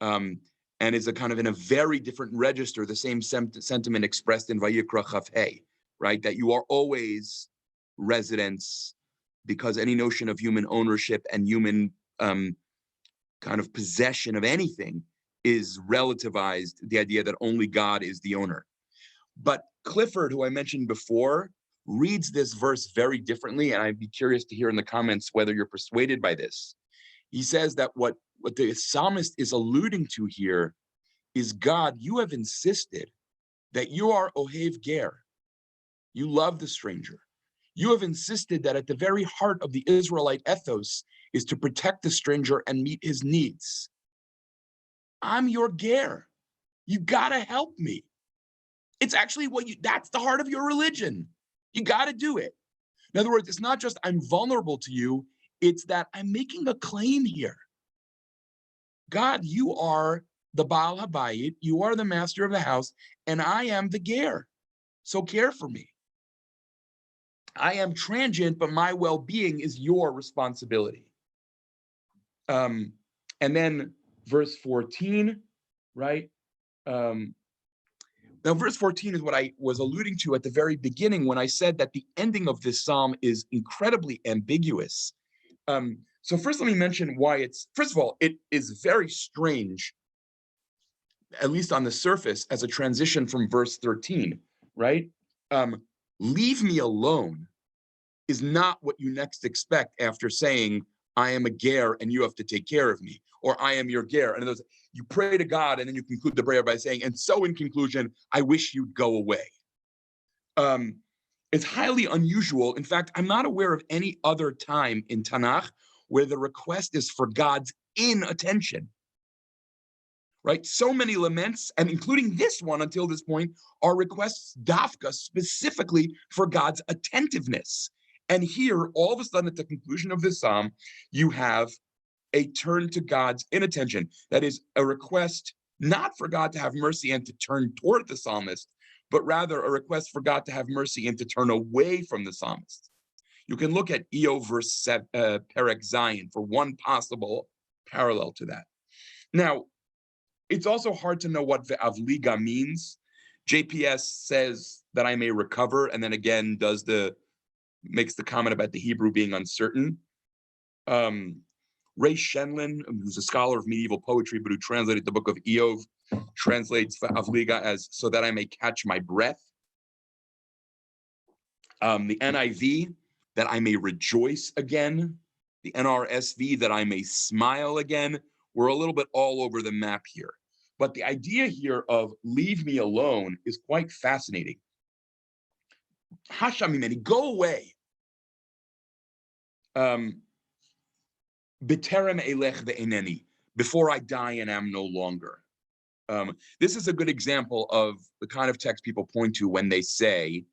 And is a kind of in a very different register, the same sentiment expressed in Vayikra Chaf Hey, right? That you are always residents, because any notion of human ownership and human kind of possession of anything is relativized, the idea that only God is the owner. But Clifford, who I mentioned before, reads this verse very differently, and I'd be curious to hear in the comments whether you're persuaded by this. He says that what the psalmist is alluding to here is, God, you have insisted that you are Ohev Ger. You love the stranger. You have insisted that at the very heart of the Israelite ethos is to protect the stranger and meet his needs. I'm your Ger. You gotta help me. It's actually that's the heart of your religion. You gotta do it. In other words, it's not just I'm vulnerable to you, it's that I'm making a claim here. God, you are the Baal Habayit, you are the master of the house, and I am the Ger. So care for me. I am transient, but my well-being is your responsibility. And then verse 14, right? Now, verse 14 is what I was alluding to at the very beginning when I said that the ending of this psalm is incredibly ambiguous. So first, let me mention why first of all, it is very strange, at least on the surface, as a transition from verse 13, right? Leave me alone is not what you next expect after saying, I am a ger and you have to take care of me, or I am your ger. And you pray to God and then you conclude the prayer by saying, and so in conclusion, I wish you'd go away. It's highly unusual. In fact, I'm not aware of any other time in Tanakh where the request is for God's inattention. Right? So many laments, and including this one until this point, are requests dafka specifically for God's attentiveness. And here, all of a sudden, at the conclusion of this psalm, you have a turn to God's inattention. That is a request not for God to have mercy and to turn toward the psalmist, but rather a request for God to have mercy and to turn away from the psalmist. You can look at Eov verse Perek Zion for one possible parallel to that. Now, it's also hard to know what ve'avliga means. JPS says that I may recover, and then again makes the comment about the Hebrew being uncertain. Ray Shenlin, who's a scholar of medieval poetry, but who translated the book of Eov, translates ve'avliga as so that I may catch my breath. The NIV, that I may rejoice again. The NRSV, that I may smile again. We're a little bit all over the map here. But the idea here of leave me alone is quite fascinating. Hashamimeni, go away. B'terem elech ve'eneni, before I die and am no longer. This is a good example of the kind of text people point to when they say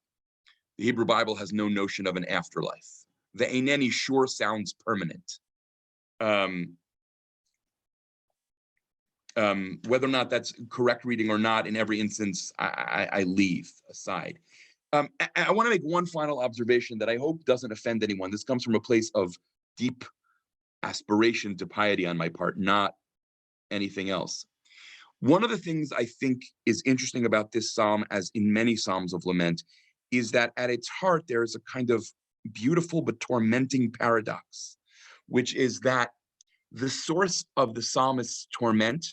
the Hebrew Bible has no notion of an afterlife. Ve'eneni sure sounds permanent. Whether or not that's correct reading or not, in every instance, I leave aside. I want to make one final observation that I hope doesn't offend anyone. This comes from a place of deep aspiration to piety on my part, not anything else. One of the things I think is interesting about this psalm, as in many psalms of lament, is that at its heart, there is a kind of beautiful but tormenting paradox, which is that the source of the psalmist's torment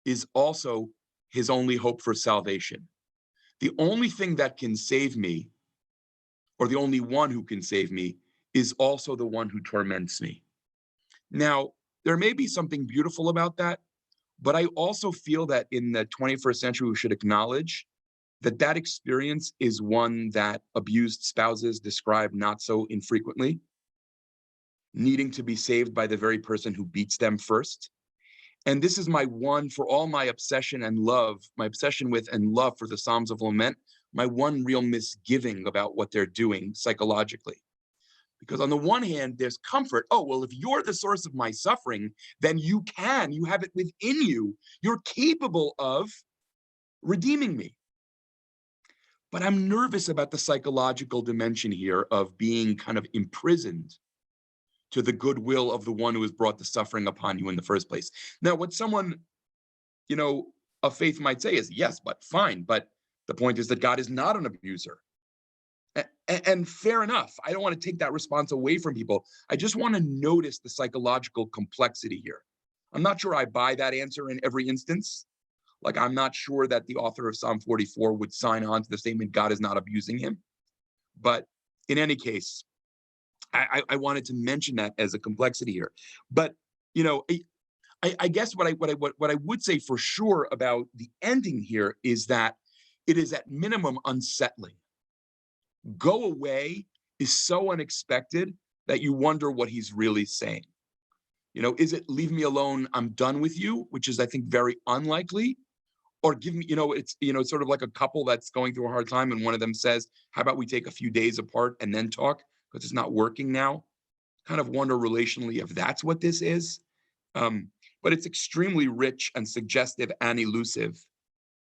is also his only hope for salvation. The only thing that can save me, or the only one who can save me, is also the one who torments me. Now, there may be something beautiful about that, but I also feel that in the 21st century, we should acknowledge that experience is one that abused spouses describe not so infrequently, needing to be saved by the very person who beats them first. And this is my one, for all my obsession and love, my obsession with and love for the Psalms of Lament, my one real misgiving about what they're doing psychologically. Because on the one hand, there's comfort. Oh, well, if you're the source of my suffering, then you have it within you. You're capable of redeeming me. But I'm nervous about the psychological dimension here of being kind of imprisoned to the goodwill of the one who has brought the suffering upon you in the first place. Now, what someone, of faith might say is, yes, but fine. But the point is that God is not an abuser. And fair enough. I don't want to take that response away from people. I just want to notice the psychological complexity here. I'm not sure I buy that answer in every instance. Like, I'm not sure that the author of Psalm 44 would sign on to the statement, God is not abusing him. But in any case, I wanted to mention that as a complexity here. But, I guess what I would say for sure about the ending here is that it is at minimum unsettling. Go away is so unexpected that you wonder what he's really saying. Is it leave me alone, I'm done with you, which is, I think, very unlikely? Or give me, it's sort of like a couple that's going through a hard time and one of them says, how about we take a few days apart and then talk because it's not working now? Kind of wonder relationally if that's what this is. But it's extremely rich and suggestive and elusive.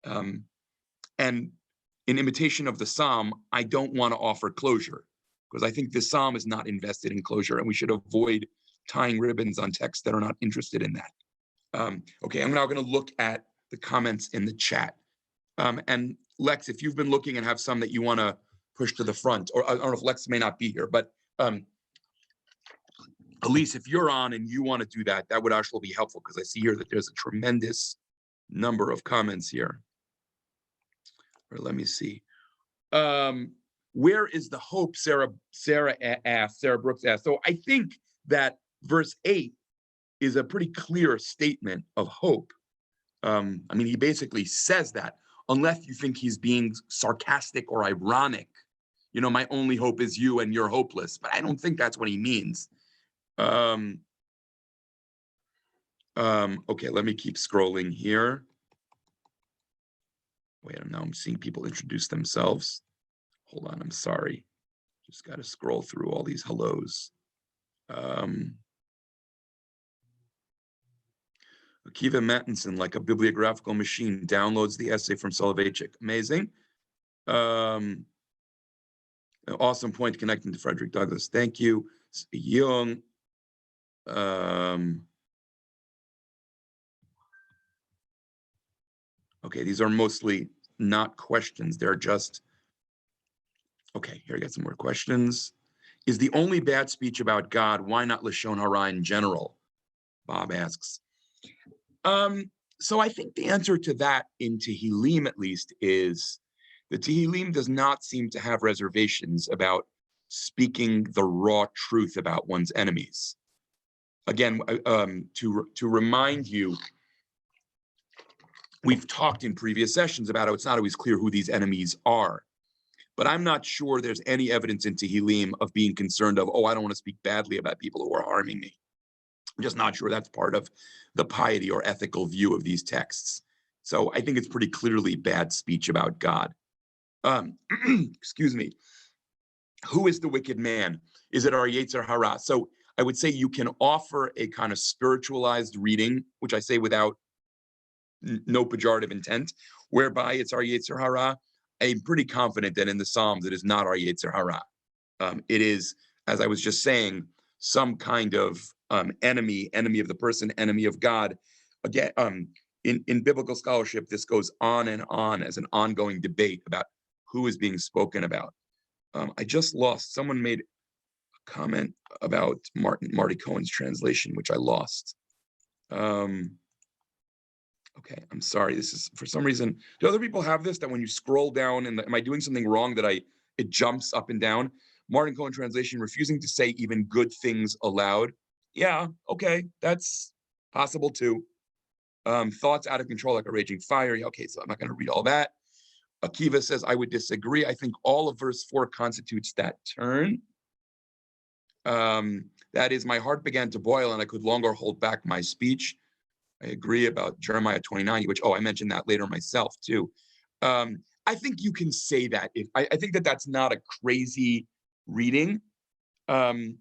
And in imitation of the Psalm, I don't want to offer closure because I think the Psalm is not invested in closure and we should avoid tying ribbons on texts that are not interested in that. Okay, I'm now going to look at the comments in the chat. And Lex, if you've been looking and have some that you want to push to the front, or I don't know if Lex may not be here, but Elise, if you're on and you want to do that, that would actually be helpful because I see here that there's a tremendous number of comments here. Or let me see. Where is the hope? Sarah Brooks asked. So I think that verse 8 is a pretty clear statement of hope. He basically says that, unless you think he's being sarcastic or ironic. My only hope is you and you're hopeless. But I don't think that's what he means. Okay, let me keep scrolling here. Wait, now I'm seeing people introduce themselves. Hold on, I'm sorry. Just got to scroll through all these hellos. Akiva Mattinson, like a bibliographical machine, downloads the essay from Soloveitchik. Amazing. An awesome point connecting to Frederick Douglass. Thank you. Young. Okay, these are mostly not questions. They're just, okay, here I got some more questions. Is the only bad speech about God, why not Lashon Hara in general? Bob asks. So I think the answer to that in Tehillim, at least, is the Tehillim does not seem to have reservations about speaking the raw truth about one's enemies. Again, to remind you, we've talked in previous sessions about how it's not always clear who these enemies are. But I'm not sure there's any evidence in Tehillim of being concerned of, I don't want to speak badly about people who are harming me. I'm just not sure that's part of the piety or ethical view of these texts. So I think it's pretty clearly bad speech about God. Excuse me. Who is the wicked man? Is it our Yetzer Hara? So I would say you can offer a kind of spiritualized reading, which I say without no pejorative intent, whereby it's our Yetzer Hara. I'm pretty confident that in the Psalms, it is not our Yetzer Hara. It is, as I was just saying, some kind of enemy of the person, enemy of God. Again, in biblical scholarship, this goes on and on as an ongoing debate about who is being spoken about. I just lost, someone made a comment about Marty Cohen's translation, which I lost. Okay, I'm sorry. This is, for some reason, do other people have this, that when you scroll down, and am I doing something wrong that it jumps up and down? Martin Cohen translation, refusing to say even good things aloud. Yeah, okay, that's possible too. Thoughts out of control like a raging fire. Yeah, okay, so I'm not going to read all that. Akiva says, I would disagree. I think all of verse 4 constitutes that turn. That is, my heart began to boil and I could longer hold back my speech. I agree about Jeremiah 29, which, I mentioned that later myself too. I think you can say that. I think that that's not a crazy reading. You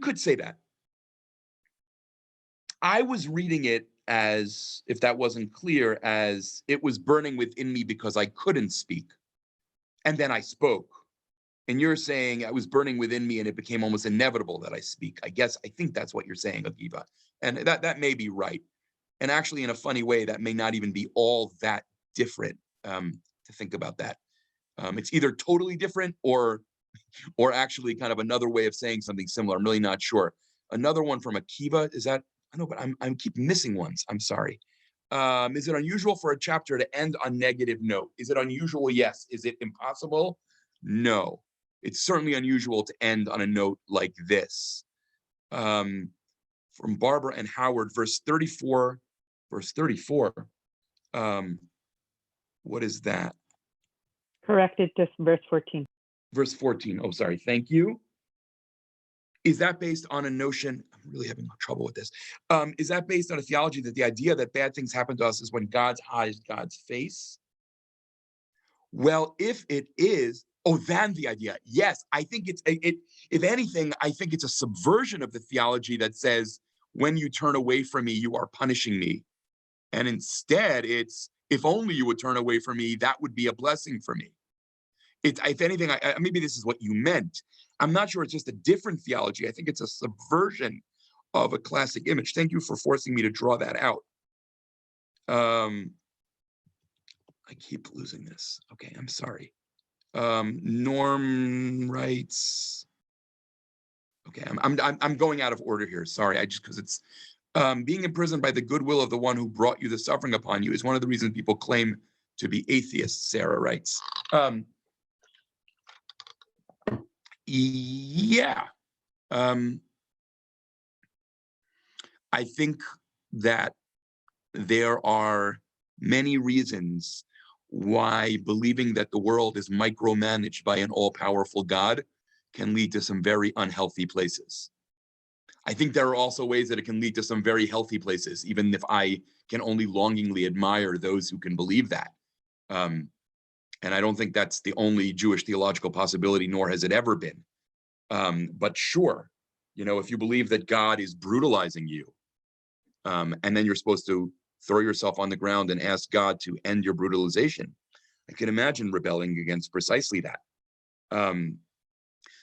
could say that. I was reading it as, if that wasn't clear, as it was burning within me because I couldn't speak. And then I spoke. And you're saying I was burning within me and it became almost inevitable that I speak. I think that's what you're saying, Akiva. And that may be right. And actually, in a funny way, that may not even be all that different, to think about that. It's either totally different or actually kind of another way of saying something similar. I'm really not sure. Another one from Akiva, is that, I know, but I'm keep missing ones. I'm sorry. Is it unusual for a chapter to end on negative note? Is it unusual? Yes. Is it impossible? No. It's certainly unusual to end on a note like this. From Barbara and Howard, verse 34. What is that? Corrected to verse 14. Verse 14. Oh, sorry. Thank you. Is that based on a notion? I'm really having trouble with this. Is that based on a theology that the idea that bad things happen to us is when God hides God's face? Well, if it is, then the idea. Yes, I think if anything, I think it's a subversion of the theology that says, when you turn away from me, you are punishing me. And instead, it's, if only you would turn away from me, that would be a blessing for me. If anything, maybe this is what you meant. I'm not sure it's just a different theology. I think it's a subversion of a classic image. Thank you for forcing me to draw that out. I keep losing this. Okay, I'm sorry. Norm writes. Okay, I'm going out of order here. Sorry, because it's being imprisoned by the goodwill of the one who brought you the suffering upon you is one of the reasons people claim to be atheists. Sarah writes. Yeah. I think that there are many reasons why believing that the world is micromanaged by an all-powerful God can lead to some very unhealthy places. I think there are also ways that it can lead to some very healthy places, even if I can only longingly admire those who can believe that. And I don't think that's the only Jewish theological possibility, nor has it ever been. But sure, if you believe that God is brutalizing you, and then you're supposed to throw yourself on the ground and ask God to end your brutalization, I can imagine rebelling against precisely that.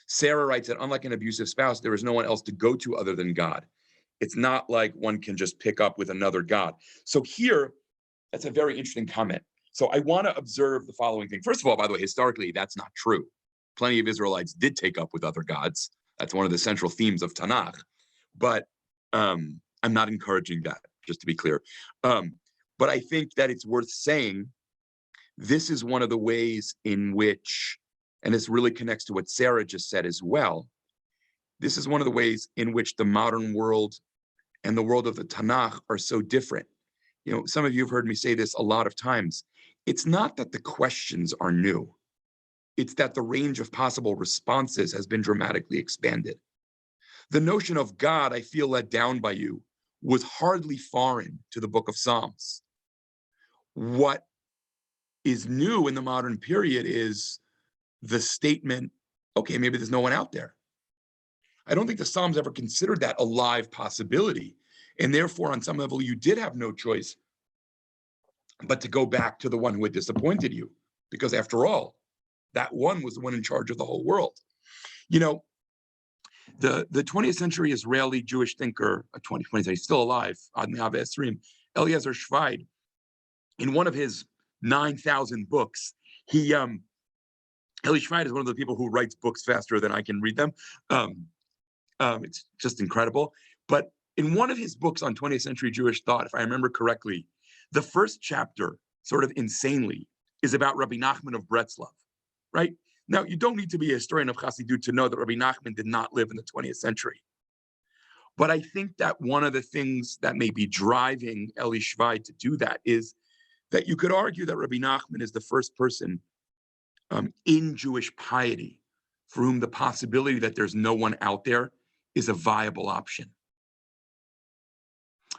Sarah writes that unlike an abusive spouse, there is no one else to go to other than God. It's not like one can just pick up with another God. So here, that's a very interesting comment. So I want to observe the following thing. First of all, by the way, historically, that's not true. Plenty of Israelites did take up with other gods. That's one of the central themes of Tanakh. But I'm not encouraging that, just to be clear. But I think that it's worth saying this is one of the ways in which, and this really connects to what Sarah just said as well, this is one of the ways in which the modern world and the world of the Tanakh are so different. Some of you have heard me say this a lot of times. It's not that the questions are new. It's that the range of possible responses has been dramatically expanded. The notion of God, I feel let down by you, was hardly foreign to the book of Psalms. What is new in the modern period is the statement, okay, maybe there's no one out there. I don't think the Psalms ever considered that a live possibility. And therefore, on some level, you did have no choice but to go back to the one who had disappointed you. Because after all, that one was the one in charge of the whole world. The 20th century Israeli Jewish thinker, 20th century, still alive, Eliezer Shveid, in one of his 9,000 books, Eli Shveid is one of the people who writes books faster than I can read them. It's just incredible. But in one of his books on 20th century Jewish thought, if I remember correctly, the first chapter, sort of insanely, is about Rabbi Nachman of Breslov, right? Now, you don't need to be a historian of Chassidut to know that Rabbi Nachman did not live in the 20th century. But I think that one of the things that may be driving jewishLIVE to do that is that you could argue that Rabbi Nachman is the first person in Jewish piety for whom the possibility that there's no one out there is a viable option.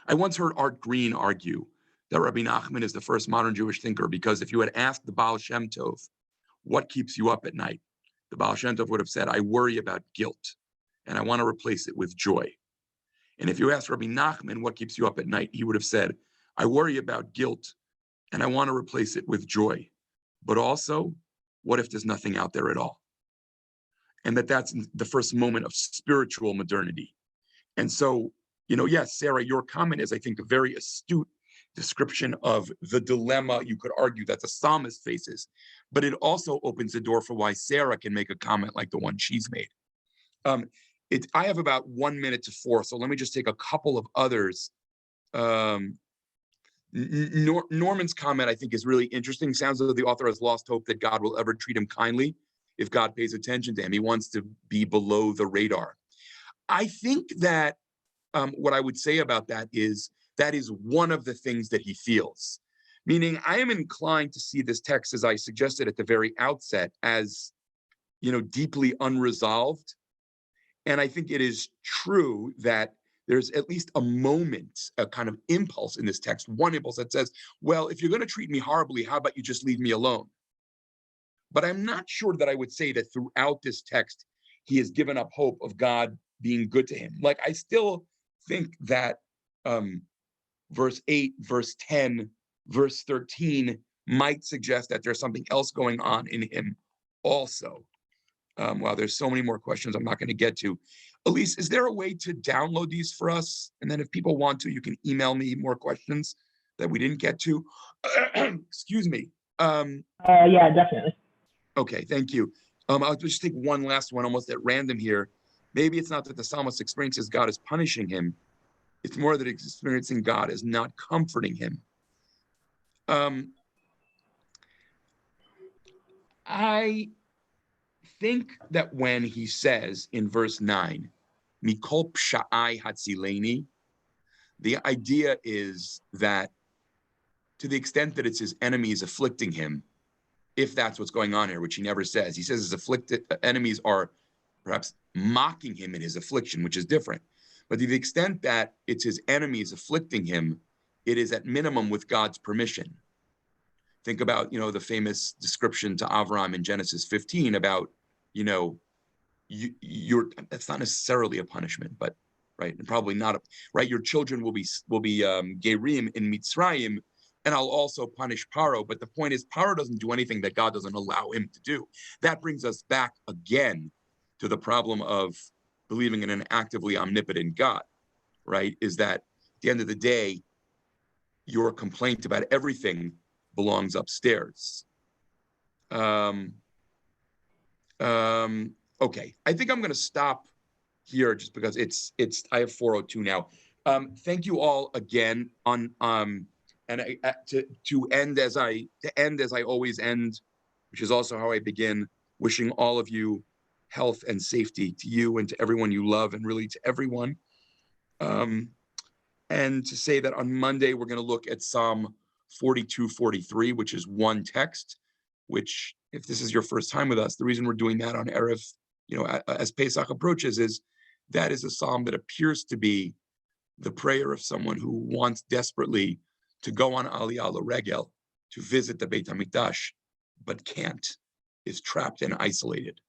I once heard Art Green argue that Rabbi Nachman is the first modern Jewish thinker because if you had asked the Baal Shem Tov, what keeps you up at night? The Baal Shem Tov would have said, I worry about guilt, and I want to replace it with joy. And if you asked Rabbi Nachman, what keeps you up at night? He would have said, I worry about guilt, and I want to replace it with joy. But also, what if there's nothing out there at all? And that's the first moment of spiritual modernity. And so, yes, Sarah, your comment is, I think, a very astute description of the dilemma you could argue that the psalmist faces, but it also opens the door for why Sarah can make a comment like the one she's made. I have about 1 minute to 4, so let me just take a couple of others. Norman's comment, I think, is really interesting. Sounds as though the author has lost hope that God will ever treat him kindly if God pays attention to him. He wants to be below the radar. I think that what I would say about that is one of the things that he feels. Meaning, I am inclined to see this text, as I suggested at the very outset, as deeply unresolved. And I think it is true that there's at least a moment, a kind of impulse in this text, one impulse that says, well, if you're going to treat me horribly, how about you just leave me alone? But I'm not sure that I would say that throughout this text, he has given up hope of God being good to him. Like, I still think that verse 8, verse 10, verse 13 might suggest that there's something else going on in him also. While there's so many more questions I'm not going to get to. Elise, is there a way to download these for us? And then if people want to, you can email me more questions that we didn't get to. Excuse me. Yeah, definitely. Okay, thank you. I'll just take one last one almost at random here. Maybe it's not that the psalmist experiences God as punishing him. It's more that he's experiencing God as not comforting him. I think that when he says in verse 9, Mikol psha'ai hatzileni, the idea is that to the extent that it's his enemies afflicting him, if that's what's going on here, which he never says, he says his afflicted enemies are perhaps mocking him in his affliction, which is different. But to the extent that it's his enemies afflicting him, it is at minimum with God's permission. Think about, the famous description to Avram in Genesis 15 about, that's not necessarily a punishment, but right, and probably not right. Your children will be gerim in Mitzrayim, and I'll also punish Paro. But the point is, Paro doesn't do anything that God doesn't allow him to do. That brings us back again to the problem of believing in an actively omnipotent God, right? Is that at the end of the day, your complaint about everything belongs upstairs. Okay, I think I'm going to stop here just because I have 4:02 now. Thank you all again to end as I always end, which is also how I begin, wishing all of you health and safety, to you and to everyone you love, and really to everyone. And to say that on Monday we're going to look at Psalm 42-43, which is one text, which, if this is your first time with us, the reason we're doing that on Erev, as Pesach approaches, is that is a psalm that appears to be the prayer of someone who wants desperately to go on Aliyah L'Regel to visit the Beit HaMikdash, but can't, is trapped and isolated.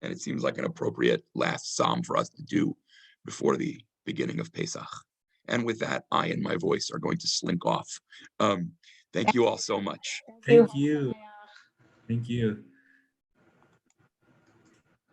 And it seems like an appropriate last psalm for us to do before the beginning of Pesach. And with that, I and my voice are going to slink off. Thank you all so much. Thank you. Thank you.